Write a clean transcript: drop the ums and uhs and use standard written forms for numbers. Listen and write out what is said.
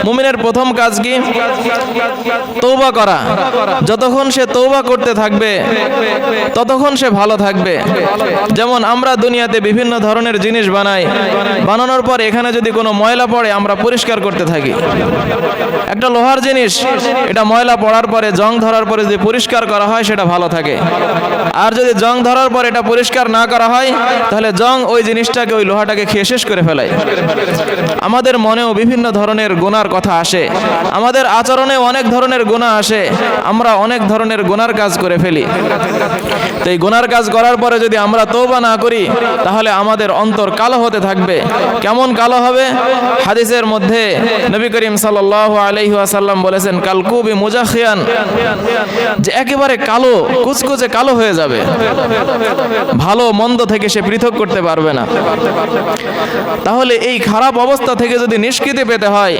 মুমিনের প্রথম কাজ কি? তওবা করা। যতক্ষণ সে তওবা করতে থাকবে ততক্ষণ সে ভালো থাকবে। যেমন আমরা দুনিয়াতে বিভিন্ন ধরনের জিনিস বানাই, বানানোর পর এখানে যদি কোনো ময়লা পড়ে আমরা পরিষ্কার করতে থাকি। একটা লোহার জিনিস, এটা ময়লা পড়ার পরে, জং ধরার পরে যদি পরিষ্কার করা হয় সেটা ভালো থাকে। আর যদি জং ধরার পর এটা পরিষ্কার না করা হয় তাহলে জং ওই জিনিসটাকে, ওই লোহাটাকে খেয়ে শেষ করে ফেলায়। আমাদের মনেও বিভিন্ন ধরনের গুনার কথা আসে, আমাদের আচরণে অনেক ধরনের গুনাহ আসে, আমরা অনেক ধরনের গুনার কাজ করে ফেলি। তো এই গুনার কাজ করার পরে যদি আমরা তওবা না করি তাহলে আমাদের অন্তর কালো হতে থাকবে। কেমন কালো হবে? হাদিসের মধ্যে নবী করিম সাল্লাল্লাহু আলাইহি ওয়াসাল্লাম বলেছেন, কালকুবি মুজাখিয়ান, যে একেবারে কালো, কুচকুচে কালো হয়ে যাবে, ভালো মন্দ থেকে সে পৃথক করতে পারবে না। তাহলে এই খারাপ অবস্থা থেকে যদি নিষ্কৃতি পেতে হয়